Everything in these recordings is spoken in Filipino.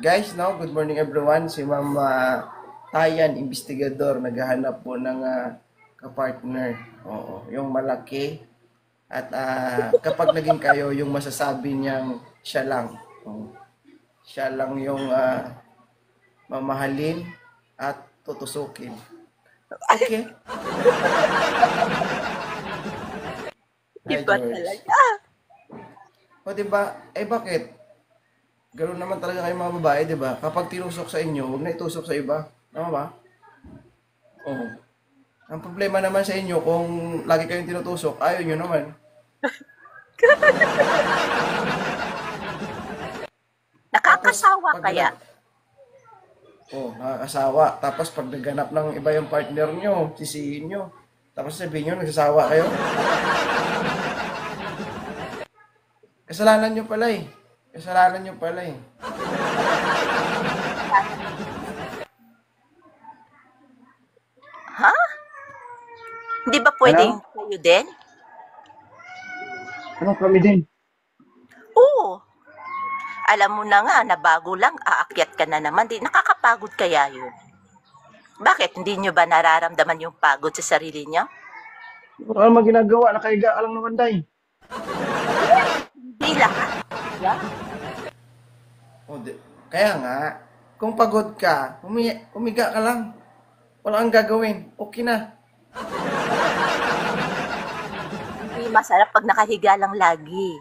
Guys, no, good morning everyone. Si Ma'am Tayan, investigador, naghahanap po ng kapartner. Oo, yung malaki. At kapag naging kayo, yung masasabi niyang siya lang. Oo, siya lang yung mamahalin at tutusukin. Okay? Hi, Iba George. talaga. O, diba? Eh, bakit? Ganoon naman talaga kayo mga babae, di ba? Kapag tinusok sa inyo, huwag na itusok sa iba. Tama ba? Oo. Ang problema naman sa inyo, kung lagi kayong tinutusok, ayaw nyo naman. Tapos, Nakakasawa pag kaya. nakakasawa. Tapos, pag nagganap ng iba yung partner nyo, sisihin nyo. Tapos sabihin nyo, nagsasawa kayo. Kasalanan nyo pala eh. Kasalanan nyo pala eh. Ha? Hindi ba pwedeng Ano? kayo din? Ano kami din? Oo. Alam mo na nga na bago lang, aakyat ka na naman. Di, nakakapagod kaya yun. Bakit? Hindi nyo ba nararamdaman yung pagod sa sarili nyo? Wala naman ginagawa, nakahiga ka lang naman, Day. Hindi lahat. Yeah. O, kaya nga, kung pagod ka, humiga ka lang. Wala kang gagawin. Okay na. Hindi masarap pag nakahiga lang lagi.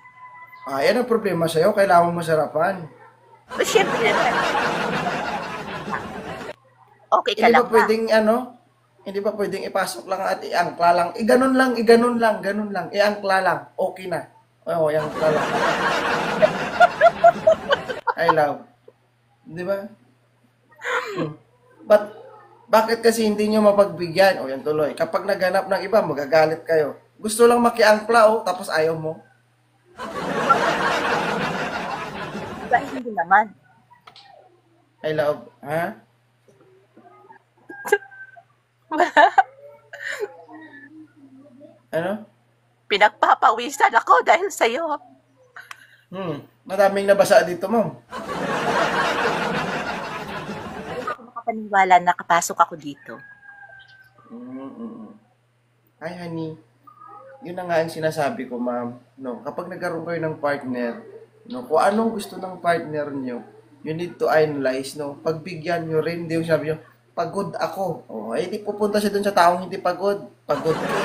Yan ang problema sa'yo. Kailangan mo masarapan. But syempre, okay ka Hindi ba lang ba? pwedeng hindi ba pwedeng ipasok lang at iangkla lang? Iganon lang, iganon lang, ganun lang. Iangkla lang. Okay na. Oo, iangkla lang. I love. Di ba? Hmm. Bakit kasi hindi nyo mapagbigyan? O yan tuloy. Kapag naghanap ng iba, magagalit kayo. Gusto lang makiangkla tapos ayaw mo. Diba hindi naman? I love. Ha? Ano? Pinagpapawisan ako dahil sa'yo. Madaming nabasa dito, ma'am. Hindi ako makapaniwala na kapasok ako dito. Mm-mm. Hi, honey. Yun na nga ang sinasabi ko, ma'am. No, kapag nagkaroon kayo ng partner, no, kung anong gusto ng partner nyo, you need to analyze, no. Pagbigyan nyo rin, di yung sabi nyo, pagod ako. Di pupunta siya dun sa taong hindi pagod. Pagod ka.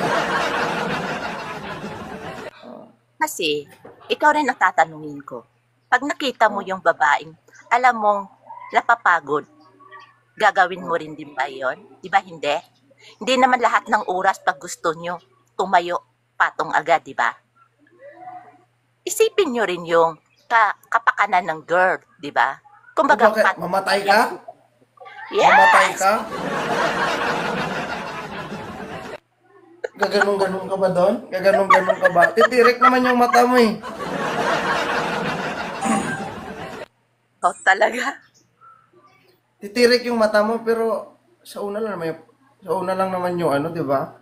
Kasi, ikaw rin ang tatanungin ko. Pag nakita mo yung babaeng, alam mong napapagod, gagawin mo rin din ba yun? Di ba hindi? Hindi naman lahat ng oras pag gusto nyo, tumayo, patong agad, di ba? Isipin nyo rin yung kapakanan ng girl, di ba? Kumbaga, Bakit? Mamatay ka? Yes! Mamatay ka? Gaganong-ganon ka ba doon? Gaganong-ganon ka ba? Titirik naman yung mata mo eh. Oh, talaga. Titirik yung mata mo pero sa una lang naman yung di ba?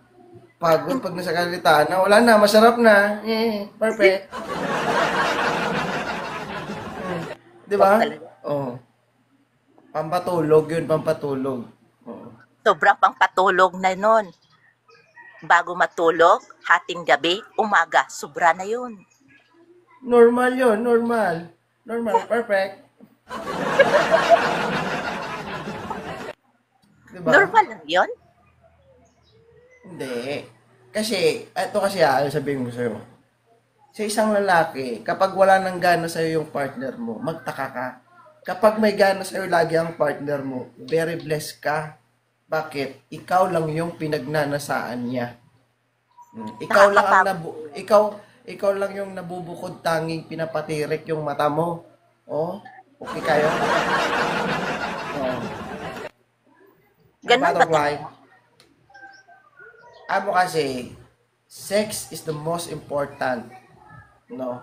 Pagod pag nasa kalitaan na, wala na, masarap na. Perfect. Di Oh, ba? talaga. Oh. Pampatulog yun, pampatulog. Oh. Sobrang pang patulog na nun. Bago matulog, hating gabi, umaga, sobra na yun. Normal yun, normal. Normal, perfect. Di ba? Normal lang yun. Hindi. Kasi, ito kasi sabihin ko sa'yo. Sa isang lalaki, kapag wala nang gana sa'yo yung partner mo, magtaka ka. Kapag may gana sa'yo lagi ang partner mo, very blessed ka. Bakit? Ikaw lang yung pinagnanasaan niya. Ikaw lang ang ikaw lang yung nabubukod tanging pinapatirik yung mata mo. Oh, okay kayo? Oh. Ganun ba Butterfly. talaga? Amo kasi, sex is the most important. No?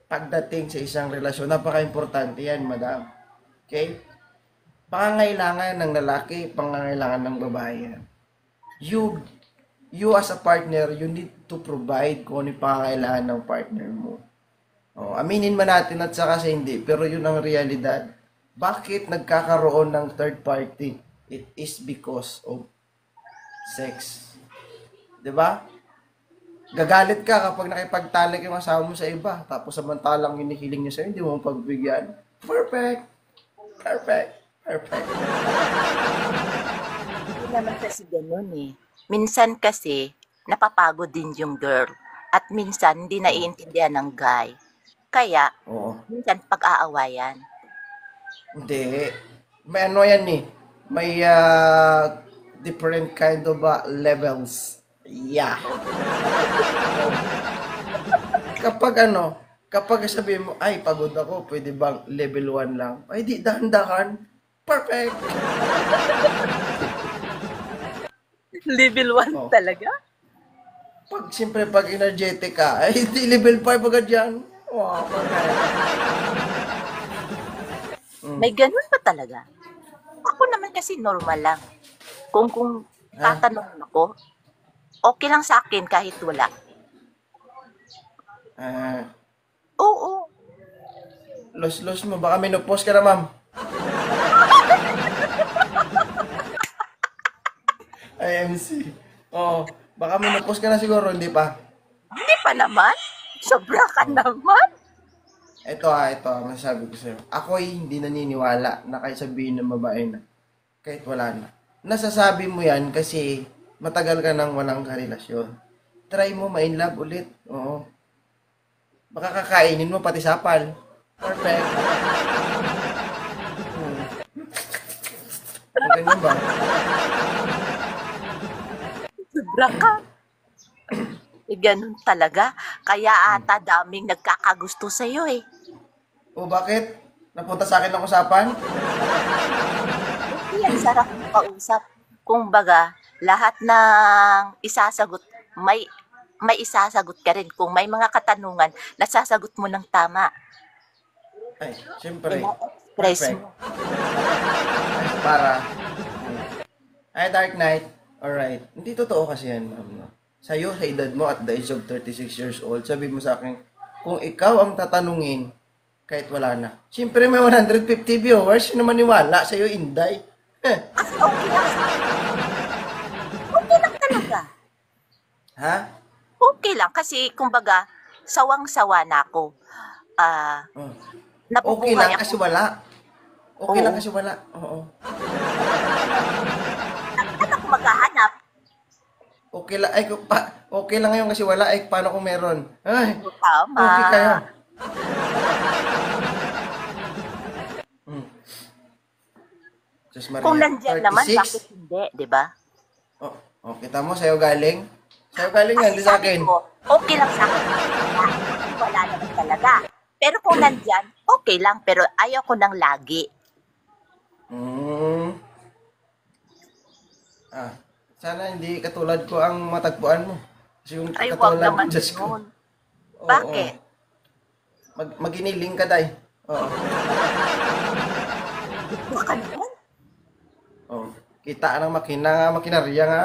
Pagdating sa isang relasyon, napaka-importante yan, madam. Okay? Pangangailangan ng lalaki, pangangailangan ng babae yan. You as a partner, you need to provide kung ano yung pangangailangan ng partner mo. Aminin man natin at saka sa hindi, pero yun ang realidad. Bakit nagkakaroon ng third party? It is because of sex. 'Di ba? Gagalit ka kapag nakipagtalik yung asawa mo sa iba, tapos samantalang hinihiling niya sa'yo, hindi mo pagbigyan. Perfect! Perfect! Perfect! Hindi naman kasi ganun eh. Minsan kasi, napapagod din yung girl. At minsan, hindi naiintindihan ng guy. Kaya, Oo. minsan pag-aawayan. Hindi. May ano yan eh. May different kind of levels. Yeah. Kapag sabihin mo, ay, pagod ako, pwede bang level 1 lang? Ay, di, dahan-dahan. Perfect! Level 1 Oh. talaga? Siyempre, pag energetic ka, ay, di, level 5 agad yan. Wow, perfect. May ganun pa talaga. Ako naman kasi normal lang. Kung Ha? tatanungin ako, okay lang sa akin kahit wala. Ah, Oo. los mo, baka menopause ka na, ma'am. IMC. Oo, baka menopause ka na siguro, hindi pa. Hindi pa naman. Sobra ka naman. Ito masasabi ko sa'yo. Ako'y hindi naniniwala na kahit sabihin ng babae na kahit wala na. Nasasabi mo yan kasi matagal ka nang walang karelasyon. Try mo ma-in love ulit. Oo. Baka kakainin mo pati sapal. Perfect. Ganyan ba? Sobra ka. Ganun talaga. Kaya ata daming nagkakagusto sa'yo eh. O bakit? Napunta sa akin ang usapan? Yan, sarap ng kausap. Kung baga, lahat ng isasagot, may isasagot ka rin. Kung may mga katanungan, nasasagot mo ng tama. Ay, siyempre. Ina-express Perfect. mo. Ay, para. Ay, Dark Knight. Alright. Hindi totoo kasi yan, ma'am. No? Sa'yo, sa edad mo at the age of 36 years old, sabi mo sa akin, kung ikaw ang tatanungin, kahit wala na. Siyempre, may 150 viewers, sino maniwala sa'yo, Inday? Okay lang. Okay lang talaga. Ha? Okay lang. Kasi, kumbaga, sawang-sawa na ako. Oh. Okay Nabubuhay lang ako. kasi wala. Okay Oo. lang kasi wala. Oo. Ano ako maghahanap? Okay lang. Ay, okay lang ngayon kasi wala. Ay, paano kung meron? Ay, Tama. okay kayo. Hmm. Diyos Maria. Kung nandyan naman, 36? bakit hindi? Diba? Oh, kita mo, sa'yo galing? Sa'yo galing yan, di sa Sabi akin. ko, okay lang sa akin. Wala naman talaga. Pero kung nandyan, okay lang. Pero ayaw ko nang lagi. Hmm. Sana hindi katulad ko ang matagpuan mo. Kasi yung Ay, wag katulad naman ko, Diyos ko. yun. Oo. Bakit? Maginiling ka, day. Oo. Baka naman. Oh. Kita ng makinarya nga.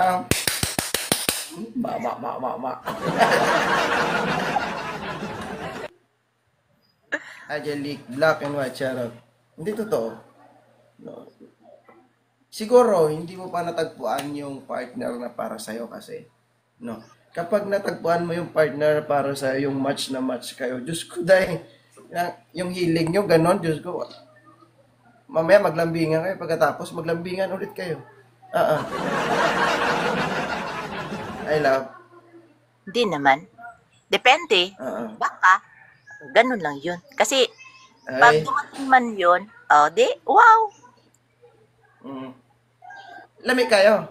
Ma. Angelique, black and white, charot. Hindi totoo. No. Siguro, hindi mo pa natagpuan yung partner na para sa'yo kasi. No. Kapag natagpuan mo yung partner para sa yung match na match kayo, Diyos ko, dahil yung hilig nyo, ganon, Diyos ko. Mamaya maglambingan kayo, pagkatapos maglambingan ulit kayo. I love. Hindi naman. Depende. Baka. Ganun lang yun. Kasi, pag Ay. dumating man yun, di, wow. Lamig kayo.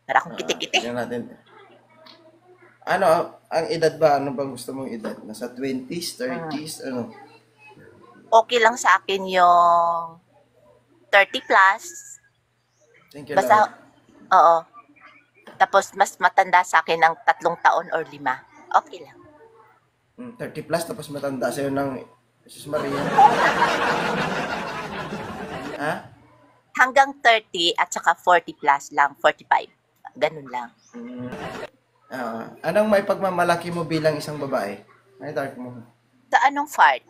Para akong kiti-kiti. Tingnan natin. Ano, ang edad ba? Ano bang gusto mong edad? Nasa 20s, 30s, ano? Okay lang sa akin yung 30 plus. Thank you, Basta, Lord. oo. Tapos, mas matanda sa akin ng 3 taon or 5. Okay lang. 30 plus, tapos matanda sa'yo ng Jesus Maria. Ha? Hanggang 30 at saka 40 plus lang, 45. Ganun lang. Anong may pagmamalaki mo bilang isang babae? Ay, dark mo. Sa anong fart?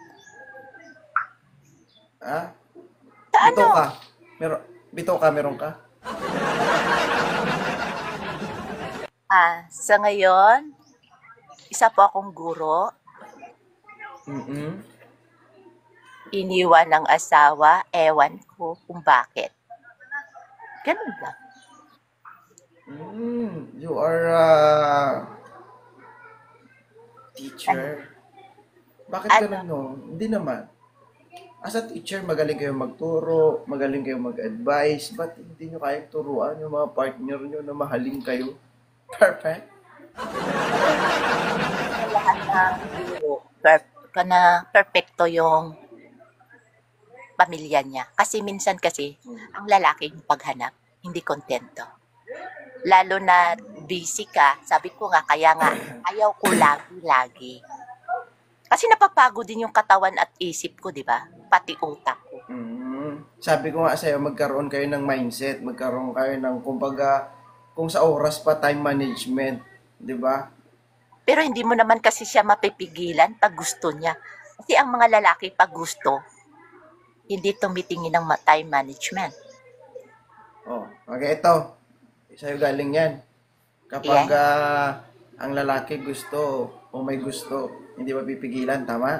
Ha? Sa Bitaw ano? ka. Bitaw ka, meron ka? Sa ngayon, isa po akong guro, Mm-mm. iniwan ng asawa, ewan ko kung bakit. Ganun lang. You are a Ano? teacher. Bakit Ano? ganun, no? Hindi naman. As a teacher, magaling kayong magturo, magaling kayong mag-advise, ba't hindi nyo kayang turuan yung mga partner nyo na mahalin kayo? Perfect. Lahat ng guro, perfecto yung pamilya niya. Kasi minsan kasi, ang lalaki yung paghanap, hindi kontento. Lalo na busy ka, sabi ko nga, kaya nga, ayaw ko lagi-lagi. Kasi napapagod din yung katawan at isip ko, di ba? Pati utak ko. Sabi ko nga sa'yo, magkaroon kayo ng mindset, magkaroon kayo ng, kumbaga, kung sa oras pa, time management. Di ba? Pero hindi mo naman kasi siya mapipigilan pag gusto niya. Kasi ang mga lalaki pag gusto, hindi tumitingin ng time management. Oh, okay, ito. Sa'yo galing yan. Kapag Yan. ang lalaki gusto o may gusto, hindi mapipigilan, tama?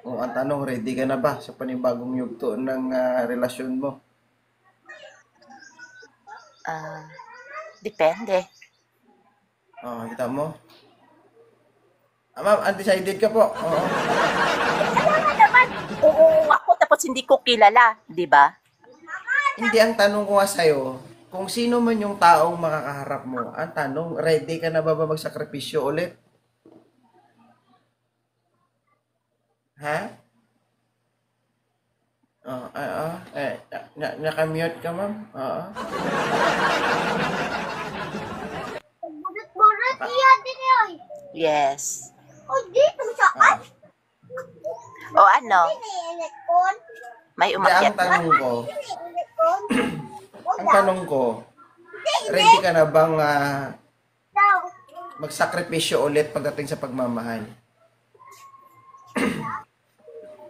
O ang tanong, ready ka na ba sa panibagong yugto ng relasyon mo? Depende. Oh, kita mo? Ma'am, undecided ka po. Oo. Kailangan naman. Oo, ako tapos hindi ko kilala, di ba? Hindi, ang tanong ko nga sa'yo, kung sino man yung taong makakaharap mo, ang tanong, ready ka na ba magsakripisyo ulit? Ha? Oo, nakamute ka, ma'am? Oo. Bulat-bulat iya din yun. Yes. O, dito saan? O ano, Iniinit ko. may Hindi, umakyat ang na. tanong ko, Iniinit ko. ang tanong ko, ready ka na bang Daw. magsakripisyo ulit pagdating sa pagmamahal?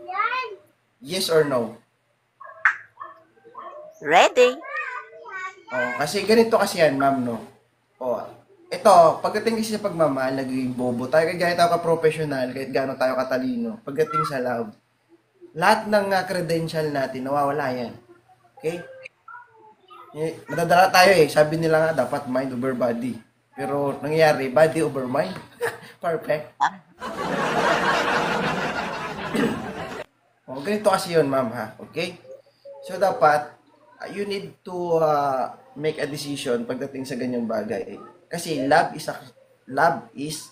Yan. Yes or no? Ready? Oh, kasi ganito kasi yan, ma'am, no? Oh, ito, pagdating kasi sa pagmamahal, nagiging bobo tayo, kahit gano'n tayo ka-professional, kahit gano'n tayo katalino, pagdating sa love, lahat ng credential natin, nawawala yan. Okay? Nadadala tayo eh, sabi nila nga, dapat mind over body. Pero nangyayari, body over mind. Perfect. Oh, ganito kasi yun, ma'am, ha? Okay? So, dapat, you need to make a decision pagdating sa ganyang bagay. Kasi love is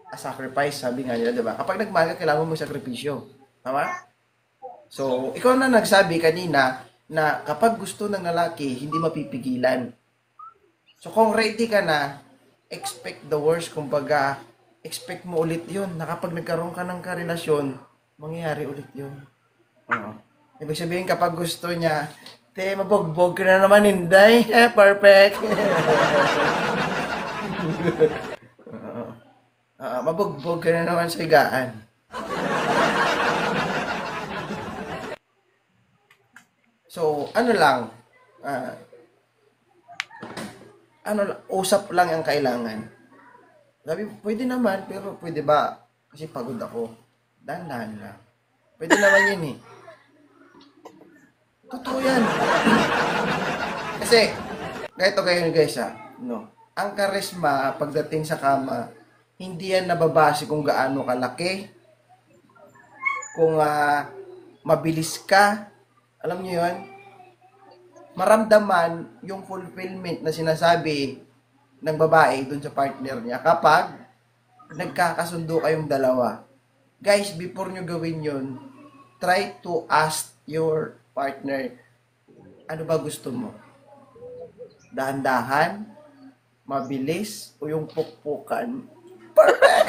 a sacrifice, sabi nga nila, di ba? Kapag nagmahal ka, kailangan mo magsakripisyo. Tama? So, ikaw na nagsabi kanina na kapag gusto ng lalaki, hindi mapipigilan. So, kung ready ka na, expect the worst. Kumbaga, expect mo ulit yun na kapag nagkaroon ka ng karelasyon, mangyayari ulit yun. Oo. Ibig sabihin, kapag gusto niya, mabugbog ka na naman, Inday. Perfect. Mabugbog ka na naman sa higaan. So, ano lang, usap lang ang kailangan. Sabi, pwede naman, pero pwede ba? Kasi pagod ako. Dahan-dahan lang. Pwede naman yun eh. Totoo yan. Kasi, ganito kayo guys no? Ang karisma pagdating sa kama, hindi yan nababase kung gaano kalaki, kung mabilis ka, alam niyo yun, maramdaman yung fulfillment na sinasabi ng babae dun sa partner niya kapag nagkakasundo kayong dalawa. Guys, before nyo gawin yun, try to ask your partner, ano ba gusto mo? Dahan-dahan, mabilis, o yung pukpukan? Perfect!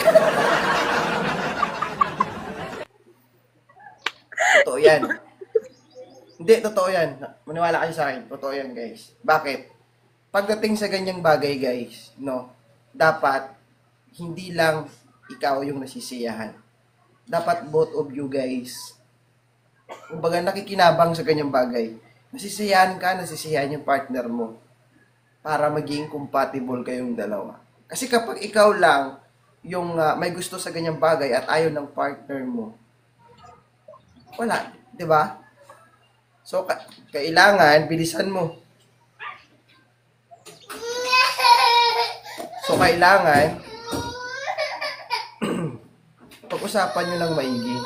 Totoo yan. Hindi, totoo yan. Maniwala kayo sa akin. Totoo yan, guys. Bakit? Pagdating sa ganyang bagay, guys, no, dapat hindi lang ikaw yung nasisiyahan. dapat both of you guys, kumbaga nakikinabang sa ganyang bagay. Nasisiyahan yung partner mo para maging compatible kayong dalawa. Kasi kapag ikaw lang yung may gusto sa ganyang bagay at ayaw ng partner mo, wala, 'di ba? So kailangan bilisan mo. So kailangan pag-usapan nyo ng maigi.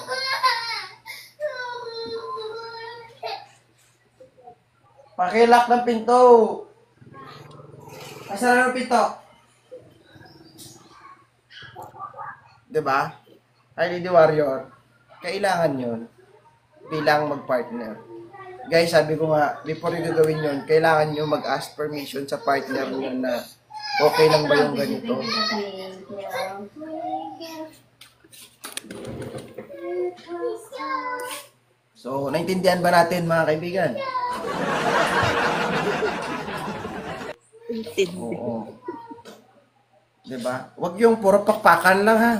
Pakilak ng pinto. Pasara ng pinto. Diba? ID Warrior. Kailangan yun bilang mag-partner. Guys, sabi ko nga, before nyo gagawin yun, kailangan nyo mag-ask permission sa partner nyo na okay lang ba yung ganito. So, naintindihan ba natin mga kaibigan? Intindi. Oo. Diba? Huwag yung puro pakpakan lang ha.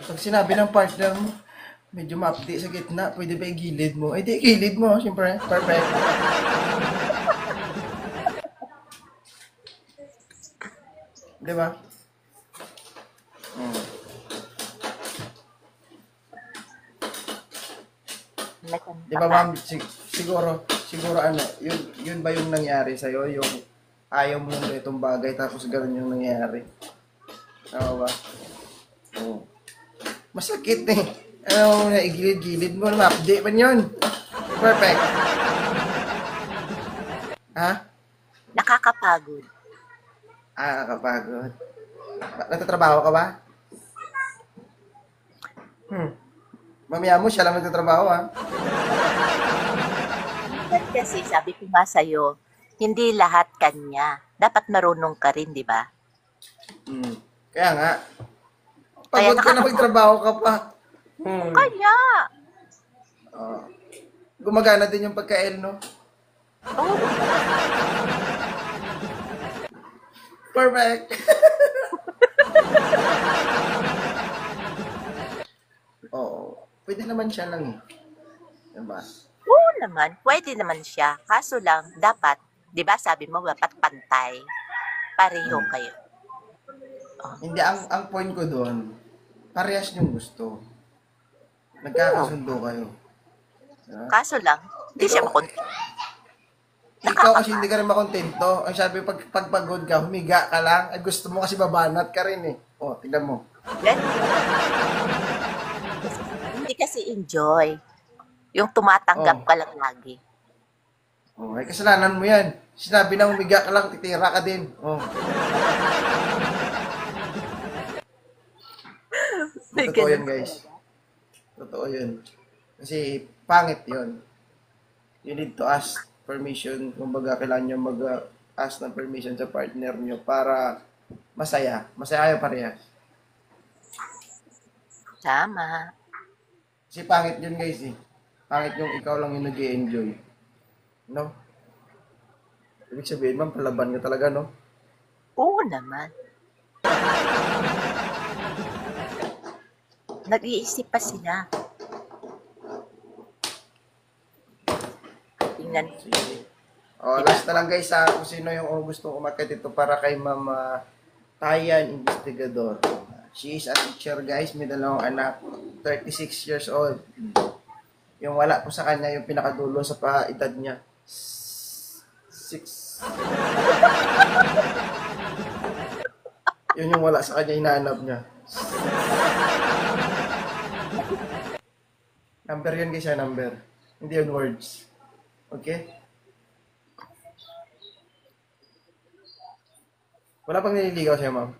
Pag sinabi ng partner mo, medyo ma-update sa gitna, pwede ba igilid mo? Eh di, igilid mo, siyempre. Perfect. Diba? Hmm. Di ba ma'am, siguro ano, yun ba yung nangyari sa'yo? Yung ayaw mo ng itong bagay tapos gano'n yung nangyari? Tama ba? Oo. Masakit eh. Ano, igilid-gilid mo, ma-update man yun. Perfect. Ha? Nakakapagod. Kapagod. Nagtatrabaho ka ba? Mamaya mo, siya lang nagtatrabaho ha. Kasi sabi ko nga sa'yo, hindi lahat kanya. Dapat marunong ka rin, di ba? Kaya nga. Kaya Pagod ka na magtrabaho ka pa. Kaya! Gumagana din yung pagka-L, no? Oo. Perfect! Oo. Pwede naman siya lang eh. Diba? Oo naman, pwede naman siya. Kaso lang, dapat, di ba sabi mo, dapat pantay. Pareho kayo. Hindi, ang point ko doon, parehas yung gusto. Nagkakasundo kayo. Diba? Kaso lang, hindi siya makonti. Ikaw kasi hindi ka rin makontento. Ang sabi, pag pagod ka, humiga ka lang. Ay, gusto mo kasi babanat ka rin eh. O, tignan mo. Hindi kasi enjoy. Yung tumatanggap ka lang lagi. Oh, ay kasalanan mo yan. Sinabi na humiga ka lang, titira ka din. Oh. Totoo yun, guys. Totoo yun. Kasi pangit yun. You need to ask permission. Kumbaga, kailangan nyo mag-ask ng permission sa partner nyo para masaya. Masaya kayo parehas. Tama. Kasi pangit yun, guys eh. Pangit yung ikaw lang yung nag-i-enjoy. No? Ibig sabihin, ma'am, palaban ka talaga, no? Oo naman. Nag-iisip pa sila. Tingnan. Sige. Last na lang guys ha, kung sino yung gusto umakyat ito para kay Ma'am Tayan Investigador. She is a teacher guys, may dalawang anak, 36 years old. Yung wala po sa kanya, yung pinakadulo sa edad niya, 6. Yun yung wala sa kanya, hinahanap niya. Number yun guys, number. Hindi yun words. Okay? Wala pang nililigaw sa'yo, ma'am?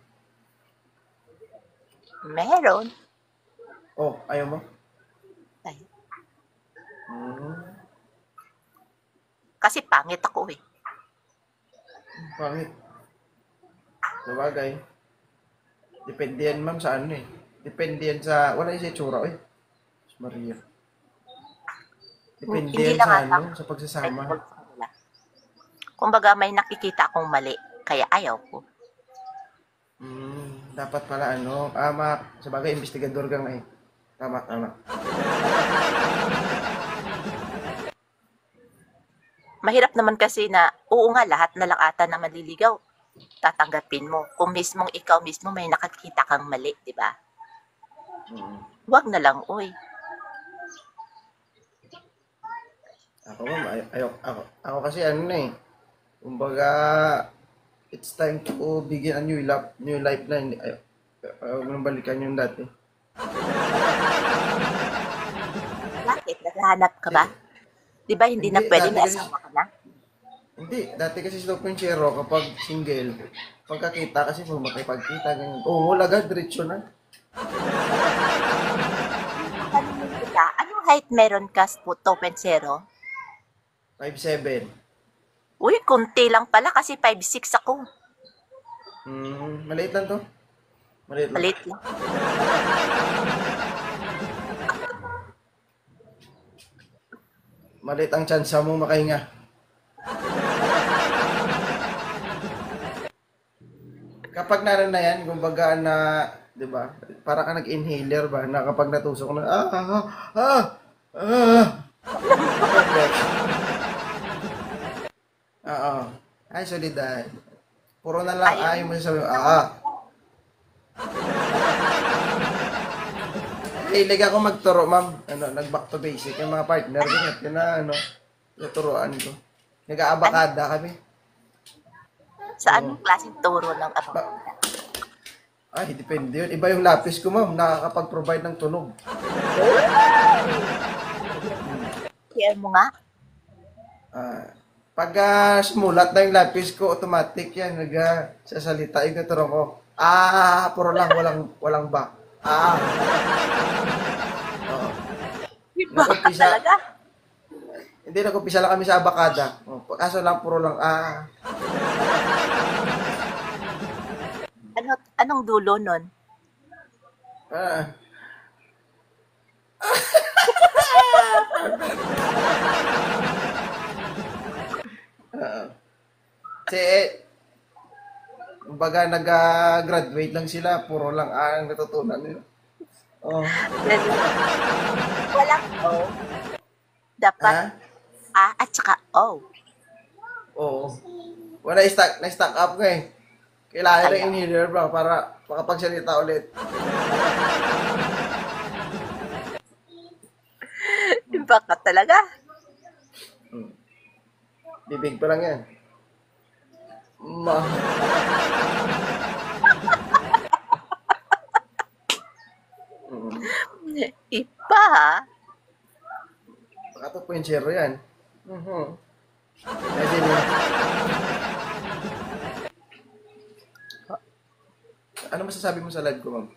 Meron. Oh, ayaw mo? Ay, Hmm. kasi pangit ako eh. Pangit. Sabagay. Depende yan, ma'am, sa ano eh. Depende yan sa... Wala yung sa itsura, eh. Maria. Depende Hindi yan lang sa ata. ano, sa pagsasama. Kumbaga may nakikita akong mali, kaya ayaw ko. Dapat pala ano, sa bagay, investigador ka nga eh. Tama, tama. Mahirap naman kasi na, oo nga, lahat na lang ata na maliligaw, tatanggapin mo. Kung mismong ikaw mismo may nakakita kang mali, di ba? Mm. Huwag na lang, uy. Ako ma'am, ako kasi ano na eh. Kumbaga, it's time to begin a new life na. Ayaw ko nang balikan yung dati. Bakit? Naghahanap ka ba? Di ba hindi na Hindi, pwede dati may kasi, asawa ka na? hindi, dati kasi sa Pinchero, kapag single, pagkakita kasi kung makipagkita, ganyan. Oo, agad, diretso na. Tanungin kita, anong height meron ka, Sputo Pensero? 5'7". Uy, kunti lang pala kasi 5'6 ako. Maliit lang to. Maliit lang. Malit lang. Maliit ang chance mo makahinga. Kapag naroon na yan, kumbaga na, di ba, para ka nag-inhaler ba, na kapag natusok na, perfect. Oo. Ay, solidad. Puro na lang, Ayaw. ayaw mo sabi, Hilig ako magturo, ma'am. Nag-back to basic. Yung mga partner ko, yun na, naturuan ko. Nag-aabakada kami. Sa anong klaseng turo ng abo? Ay, depende yun. Iba yung lapis ko, ma'am. Nakakapag-provide ng tunog. Share mo nga. Pag sumulat na yung lapis ko, automatic yan. Nagsasalita yung tuturo ko. Puro lang, walang ba. Oo. Iba ka Nag-umpisa. talaga. Hindi, nag-umpisa lang kami sa abakada. Kaso lang, puro lang, Anong dulo nun? ah. Kasi, kumbaga, nag-graduate lang sila, puro lang ang natutunan nila. Oh. Walang O. Dapat Ha? A at saka O. Oo. Wala, na-stack up ko eh. Kailangan Kaya. ng inhaler ba para makapagsalita ulit. Iba ka talaga. Bibig pa lang yan. Iba ha. Baka 2.0 yan. Imagine mo. Ano masasabi mo sa live ko, ma'am?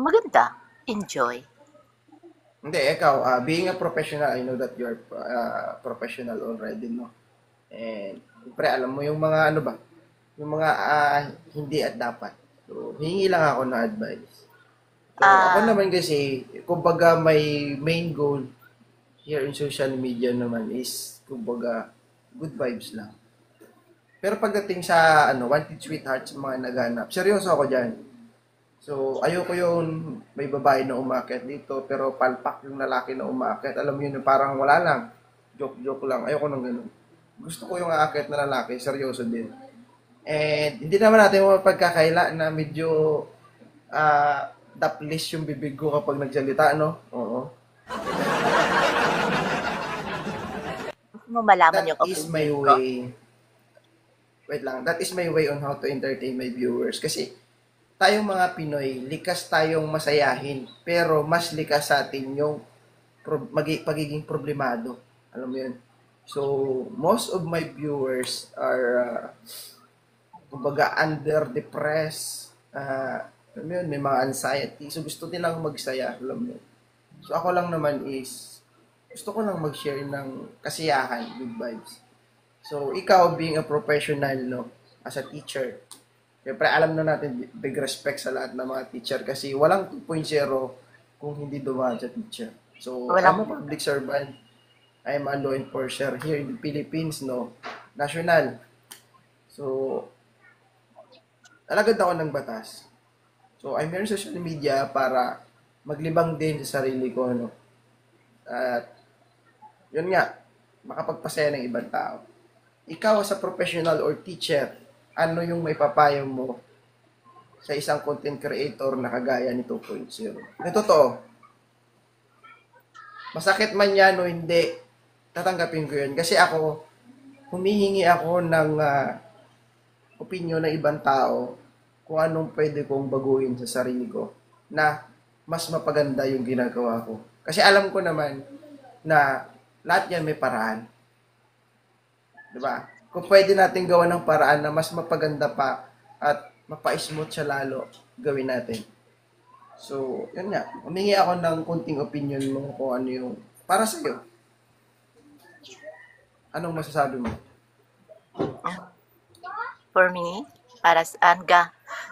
Maganda. Enjoy. Hindi, ikaw, being a professional, I know that you're professional already, no? And, siyempre, alam mo yung mga ano ba? Yung mga hindi at dapat. So, hingi lang ako ng advice. So, ako naman kasi, kumbaga may main goal here in social media naman is, kumbaga, good vibes lang. Pero pagdating sa, wanted sweethearts, mga naghanap, seryoso ako dyan. So, ayoko yung may babae na umakyat dito, pero palpak yung lalaki na umakyat. Alam mo yun, parang wala lang. Joke-joke lang. Ayoko nang ganun. Gusto ko yung aakyat na lalaki, seryoso din. And hindi naman natin mapagkakaila na medyo daplis yung bibig ko kapag nagsalita, no? Oo. Gusto mo malaman That yung is my opinion ko? way. Wait lang. That is my way on how to entertain my viewers. Kasi tayong mga Pinoy, likas tayong masayahin. Pero mas likas sa atin yung pagiging problemado. Alam mo yun? So, most of my viewers are kumbaga under-depressed, alam mo yun, may mga anxiety. So, gusto nilang magsaya, alam mo yun. So, ako lang naman is, gusto ko lang mag-share ng kasiyahan, good vibes. So, ikaw being a professional, no, as a teacher, siyempre, alam na natin, big respect sa lahat ng mga teacher kasi walang 2.0 kung hindi dumaan sa teacher. So, I'm a public servant. I'm a law enforcer here in the Philippines, no, national. So, alagad ako ng batas. So, I meron social media para maglibang din sa sarili ko, ano. At, yun nga, makapagpasaya ng ibang tao. Ikaw sa professional or teacher, ano yung may papayo mo sa isang content creator na kagaya ni 2.0? Na totoo, masakit man yan o hindi, tatanggapin ko yun. Kasi ako, humihingi ako ng opinion ng ibang tao kung anong pwede kong baguhin sa sarili ko na mas mapaganda yung ginagawa ko. Kasi alam ko naman na lahat yan may paraan. Diba? Kung pwede natin gawa ng paraan na mas mapaganda pa at mapa-smooth siya lalo, gawin natin. So, yun nga. Humingi ako ng kunting opinion mo kung ano yung para sa'yo. Anong masasabi mo? For me, para saan ka?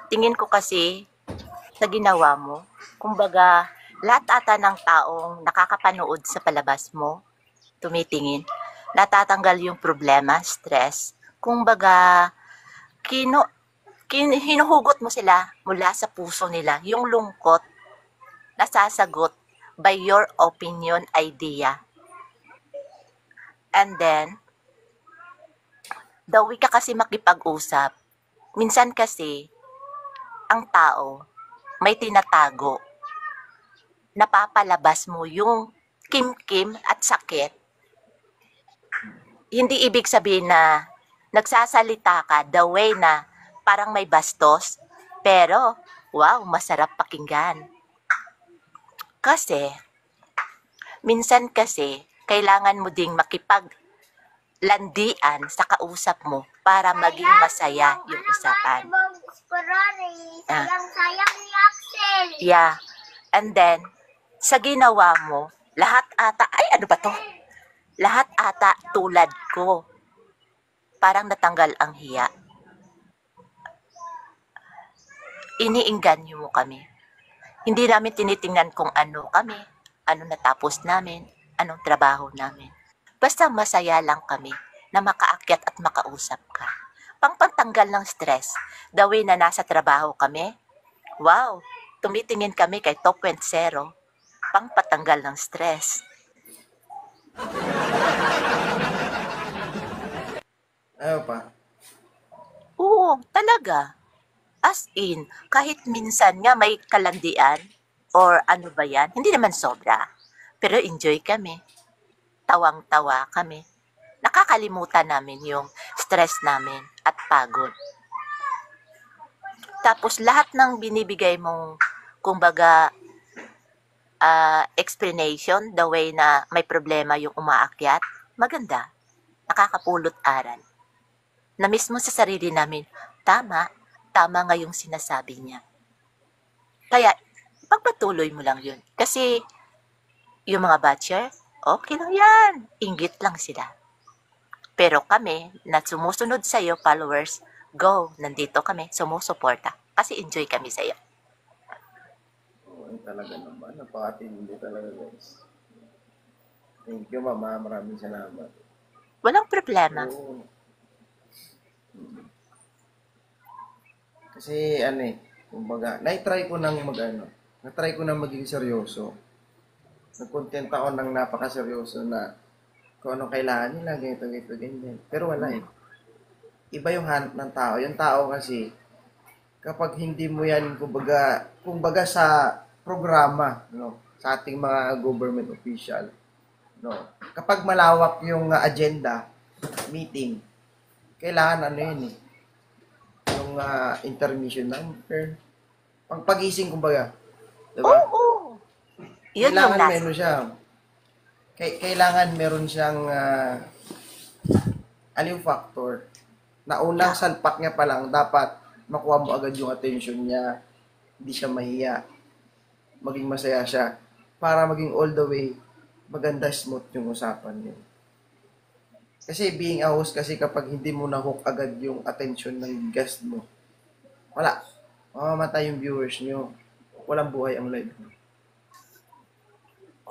Tingin ko kasi sa ginawa mo, kumbaga, lahat ata ng taong nakakapanood sa palabas mo, tumitingin, natatanggal yung problema, stress. Kumbaga, hinuhugot mo sila mula sa puso nila, yung lungkot, nasasagot by your opinion, idea. And then, daw ka kasi makipag-usap. Minsan kasi, ang tao may tinatago. Napapalabas mo yung kimkim at sakit. Hindi ibig sabihin na nagsasalita ka the way na parang may bastos, pero wow, masarap pakinggan. Kasi, minsan kasi, kailangan mo ding makipaglandian sa kausap mo para maging masaya yung usapan. Sayang ni Axel. Yeah. And then, sa ginawa mo, lahat ata, ay ano ba to? Lahat ata tulad ko. Parang natanggal ang hiya. Iniingganyo mo kami. Hindi namin tinitingnan kung ano kami, ano natapos namin, anong trabaho namin. Basta masaya lang kami na makaakyat at makausap ka. Pangpantanggal ng stress, the way na nasa trabaho kami, wow, tumitingin kami kay 2.0, pangpatanggal ng stress. Ano pa? Oo, talaga. As in, kahit minsan nga may kalandian, or ano ba yan, hindi naman sobra. Pero enjoy kami. Tawang-tawa kami. Nakakalimutan namin yung stress namin at pagod. Tapos lahat ng binibigay mong, kumbaga, explanation, the way na may problema yung umaakyat, maganda. Nakakapulot aral. Na mismo sa sarili namin, tama nga yung sinasabi niya. Kaya, pagpatuloy mo lang yun. Kasi, yung mga batcher, okay lang yan. Inggit lang sila. Pero kami, na sumusunod sa'yo, followers, go, nandito kami, sumusuporta. Kasi enjoy kami sa'yo. Oo, talaga naman. Napakatindi talaga, guys. Thank you, Mama. Maraming salamat. Walang problema. Oo. Kasi, kumbaga, na-try ko nang na-try ko nang maging seryoso. Nag-content ako ng napakaseryoso na kung anong kailangan nila, ganito, ganyan. Pero wala eh. Iba yung hanap ng tao. Yung tao kasi, kapag hindi mo yan, kumbaga sa programa, no, sa ating mga government official, no, kapag malawak yung agenda, meeting, kailangan yun eh, yung intermission number, pangpagising kumbaga, diba? Oo. Yun yung Kailangan nasa. meron siya. Kailangan meron siyang aliw factor na unang salpak niya pa lang dapat makuha mo agad yung attention niya, hindi siya mahiya, maging masaya siya para maging all the way maganda, smooth yung usapan niyo. Kasi being a host kasi kapag hindi mo na-hook agad yung attention ng guest mo, wala. Mamamatay yung viewers niyo. Walang buhay ang live mo.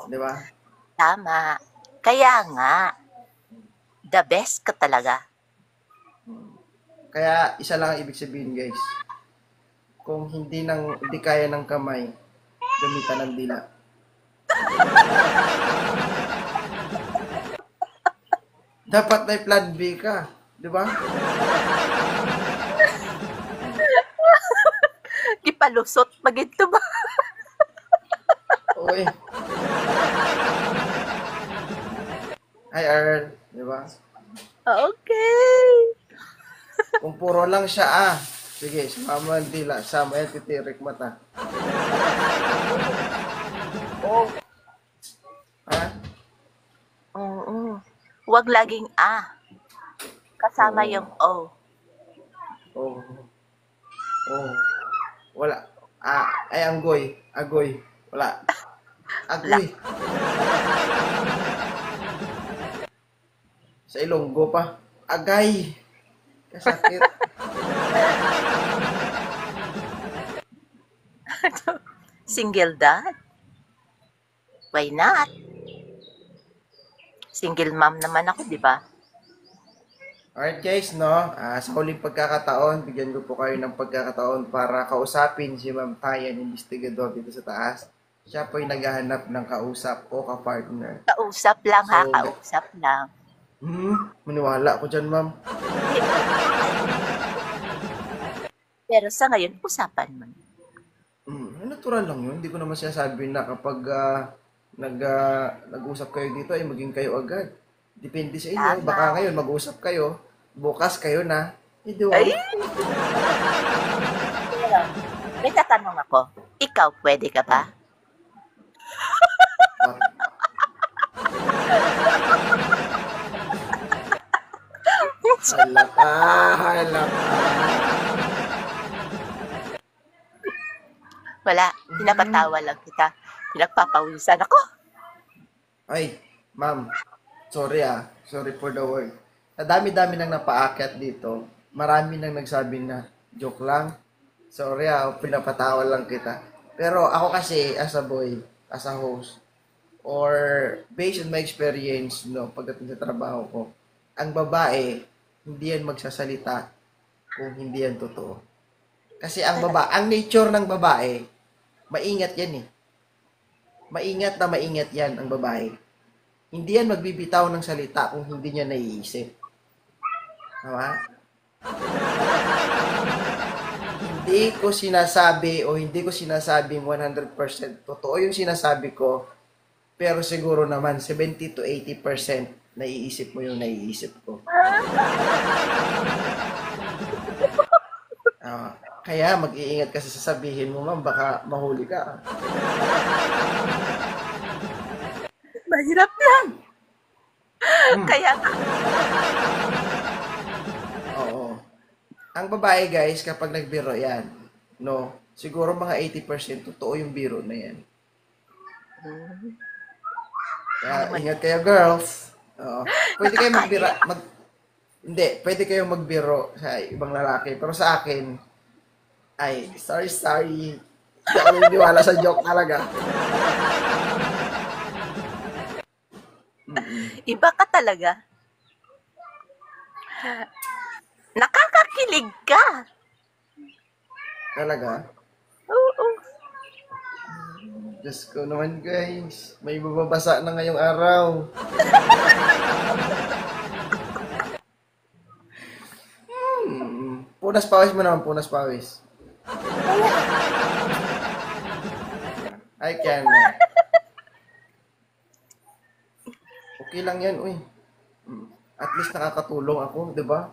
Di ba? Tama. Kaya nga, the best ka talaga. Kaya isa lang ang ibig sabihin, guys. Kung hindi kaya ng kamay, gamitan ng dila. Dapat may plan B ka, di ba? Gipalusot, magito ba? Uy. Hi, Earl. Di ba? Okay. Kung puro lang siya, sige, sumama ang dila. Sama yan, titirik mata. Oh. Ha? Oo. Huwag laging kasama Oo. yung O. Oh. Oh. Wala. Ay, anggoy. Agoy. Wala. Agoy. Sa Ilonggo pa. Agay. Kasakit. Single dad? Why not? Single mom naman ako, di ba? Alright guys, no? Sa huling pagkakataon, bigyan ko po kayo ng pagkakataon para kausapin si Ma'am Tayan, investigador dito sa taas. Siya po ay naghahanap ng kausap o kapartner. Kausap lang ha, So, kausap lang. Maniwala ko dyan, Ma'am. Pero sa ngayon, usapan mo. Natural lang yun. Hindi ko naman sinasabi na kapag nag-usap kayo dito ay maging kayo agad. Depende sa inyo. Tama. Baka ngayon mag-usap kayo, bukas kayo na. Hindi Ay! Pero, may tatanong ako. Ikaw, pwede ka ba? Halata, halata. Wala. Pinapatawa lang kita. Pinagpapawisan ako. Ay, ma'am. Sorry Sorry for the word. Sa dami-dami nang napaakyat dito, marami nang nagsabi na joke lang. Sorry pinapatawa lang kita. Pero ako kasi, as a boy, as a host, or based on my experience, no, pagdating sa trabaho ko, ang babae, hindi yan magsasalita kung hindi yan totoo. Kasi ang nature ng babae, maingat yan eh. Maingat na maingat yan ang babae. Hindi yan magbibitaw ng salita kung hindi niya naiisip. Tama? Hindi ko sinasabi o hindi ko sinasabing 100% totoo yung sinasabi ko, pero siguro naman 70 to 80% naiisip mo yung naiisip ko. Kaya mag-iingat kasi sa sabihin mo, ma'am, baka mahuli ka. Mahirap yan. Kaya Oo. Ang babae, guys, kapag nagbiro yan, no, siguro mga 80% totoo yung biro na yan. Kaya ingat kayo, girls. Oo. Pwede kayo magbira, hindi, pwede kayo magbiro sa ibang lalaki. Pero sa akin, ay, sorry. Hindi ako naniniwala sa joke talaga. iba ka talaga. Nakakakilig ka. Talaga? Oo. Diyos ko naman, guys. May mababasa na ngayong araw. Punas pawis mo naman, punas pawis. I can. Okay lang yan, uy. At least nakakatulong ako, di ba?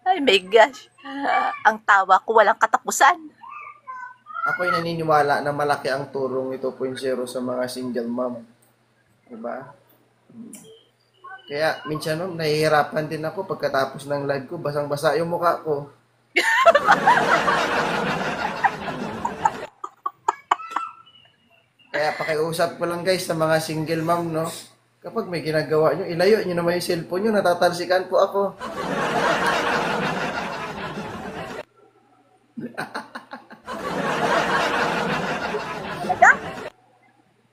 Ay my gosh. Ang tawa ko walang katapusan. Ako'y naniniwala na malaki ang tulong ito 2.0 sa mga single mom. Di ba? Kaya minsan nahihirapan din ako pagkatapos ng live ko, basang-basa yung mukha ko. Kaya pakiusap ko lang guys sa mga single mom, no? Kapag may ginagawa nyo, ilayo nyo naman yung cellphone nyo, natatalsikan po ako.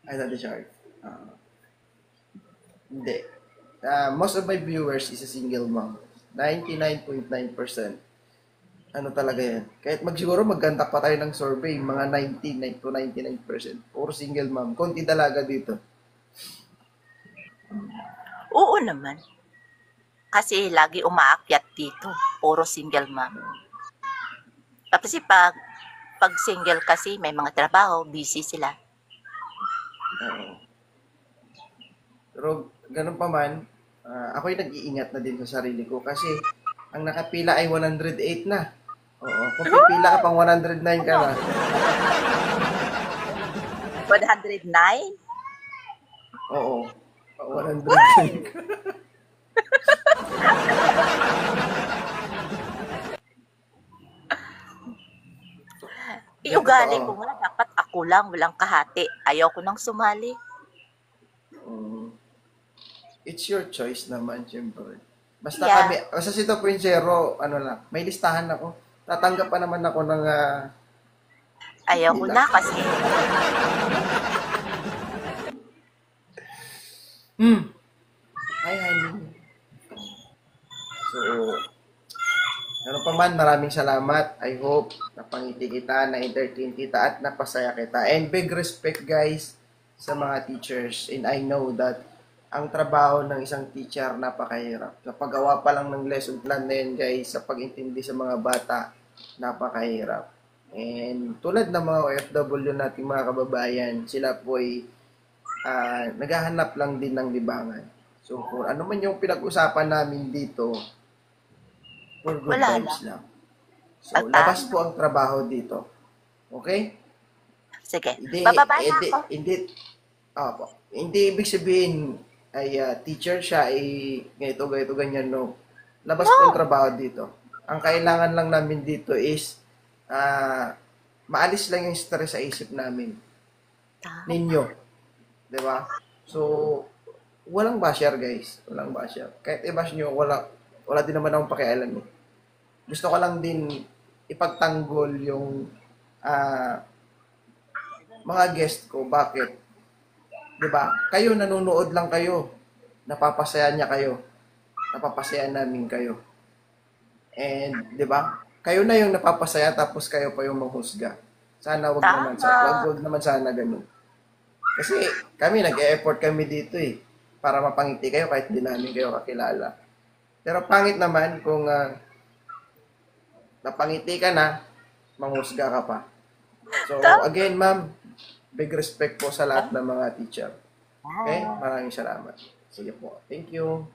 Ay, Daddy Shark. Hindi. Most of my viewers is a single mom. 99.9%. Ano talaga yan. Kahit siguro magkanta pa tayo ng survey, mga 99 to 99%. Or single mom. Konti dalaga dito. Oo naman. Kasi lagi umaakyat dito. Puro single mom. Kasi pag single kasi may mga trabaho, busy sila. Oo. Pero ganun pa man, ako'y nag-iingat na din sa sarili ko kasi ang nakapila ay 108 na. Oo, kung pipila ka pang 109 ka na. 109? Oo, 109 ka. Hindi, Iugali ko totoo. nga, dapat ako lang, walang kahati. Ayaw ko nang sumali. Mm, it's your choice naman, syempre. Basta Yeah, kami, sa si 2.0, ano lang, may listahan ako. Tatanggap pa naman ako ng ayaw ko pila. na kasi Hi, honey. So, ano pa man, maraming salamat. I hope napangiti kita, na-entertain kita, at napasaya kita. And big respect, guys, sa mga teachers. And I know that ang trabaho ng isang teacher napakahirap. Sa paggawa pa lang ng lesson plan na yun, guys, sa pag-intindi sa mga bata, napakahirap. And tulad ng mga OFW nating mga kababayan, sila po ay naghahanap lang din ng libangan. So, kung ano man yung pinag-usapan namin dito, for good wala vibes lang. lang. So, labas Tama. po ang trabaho dito. Okay? Sige, Hindi, bababa na hindi, ako. hindi, opo. Hindi ibig sabihin ay teacher siya ay ganito, ganyan, no. Labas po ang No. trabaho dito. Ang kailangan lang namin dito is ah maalis lang yung stress sa isip namin. Tama. Ninyo. Di ba? So, walang basher, guys. Walang basher. Kahit i-bash nyo, wala din naman akong pakialam eh. Gusto ko lang din ipagtanggol yung ah, mga guest ko. Bakit? 'Di ba? Kayo nanonood lang kayo. Napapasaya niya kayo. Napapasaya namin kayo. And 'di ba? Kayo na yung napapasaya tapos kayo pa yung manghusga. Sana Tama. wag naman sana ganun. Kasi kami nag-e-effort kami dito eh para mapangiti kayo kahit di namin kayo kakilala. Pero pangit naman kung napangiti ka na, manghusga ka pa. So, Tama. again, ma'am, big respect po sa lahat ng mga teacher. Okay? Maraming salamat. Sige po. Thank you.